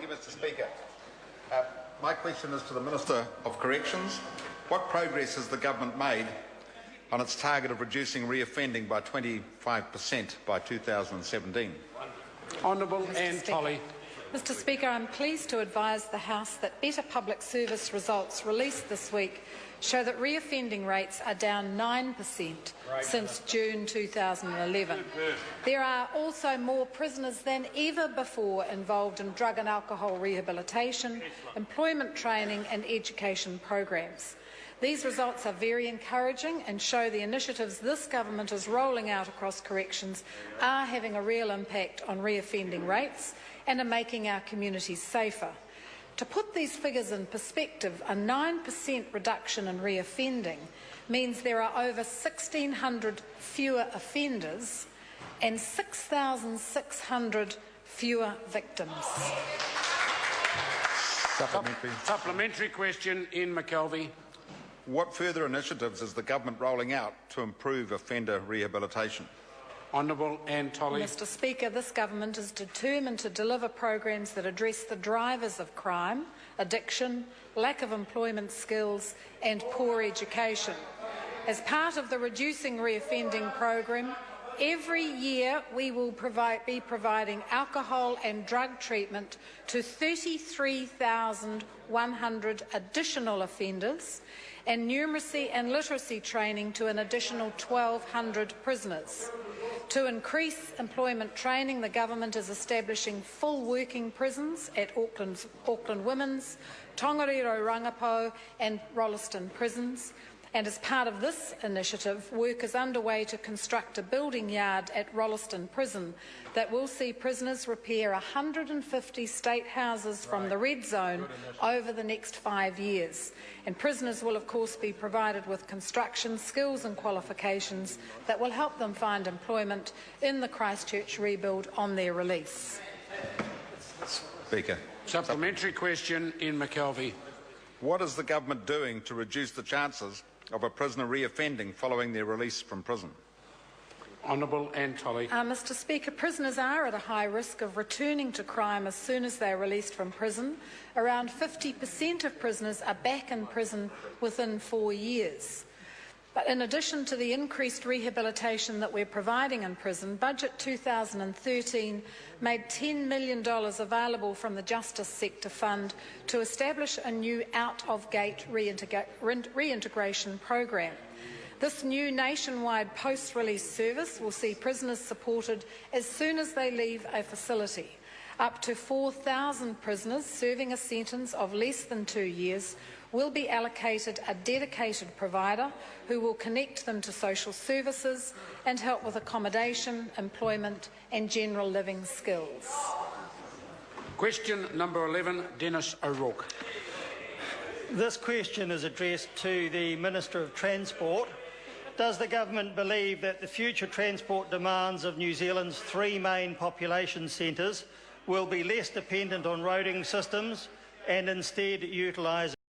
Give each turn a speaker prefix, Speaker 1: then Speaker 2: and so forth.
Speaker 1: Mr. Speaker. My question is to the Minister of Corrections. What progress has the government made on its target of reducing reoffending by 25% by 2017?
Speaker 2: Honourable Anne Tolley.
Speaker 3: Mr. Speaker, I'm pleased to advise the House that Better Public Service results released this week show that reoffending rates are down 9% since June 2011. There are also more prisoners than ever before involved in drug and alcohol rehabilitation, employment training and education programs. These results are very encouraging and show the initiatives this government is rolling out across corrections are having a real impact on reoffending rates and are making our communities safer. To put these figures in perspective, a 9% reduction in reoffending means there are over 1,600 fewer offenders and 6,600 fewer victims.
Speaker 2: Supplementary question in Mckelvie.
Speaker 1: What further initiatives is the government rolling out to improve offender rehabilitation?
Speaker 2: Honourable Anne Tolley.
Speaker 3: Mr. Speaker, this government is determined to deliver programs that address the drivers of crime, addiction, lack of employment skills and poor education. As part of the Reducing Reoffending program, every year we will be providing alcohol and drug treatment to 33,100 additional offenders and numeracy and literacy training to an additional 1,200 prisoners. To increase employment training, the government is establishing full working prisons at Auckland Women's, Tongariro Rangipo and Rolleston prisons. And as part of this initiative, work is underway to construct a building yard at Rolleston Prison that will see prisoners repair 150 state houses from the red zone over the next 5 years. And prisoners will of course be provided with construction skills and qualifications that will help them find employment in the Christchurch rebuild on their release.
Speaker 1: Speaker.
Speaker 2: Supplementary question in Mckelvie.
Speaker 1: What is the government doing to reduce the chances of a prisoner reoffending following their release from prison?
Speaker 2: Honourable Anne Tolley.
Speaker 3: Mr. Speaker, prisoners are at a high risk of returning to crime as soon as they are released from prison. Around 50% of prisoners are back in prison within 4 years. But in addition to the increased rehabilitation that we're providing in prison, Budget 2013 made $10 million available from the Justice Sector Fund to establish a new out-of-gate reintegration program. This new nationwide post-release service will see prisoners supported as soon as they leave a facility. Up to 4,000 prisoners serving a sentence of less than 2 years will be allocated a dedicated provider who will connect them to social services and help with accommodation, employment and general living skills.
Speaker 2: Question number 11, Dennis O'Rourke.
Speaker 4: This question is addressed to the Minister of Transport. Does the government believe that the future transport demands of New Zealand's 3 main population centres will be less dependent on roading systems and instead utilise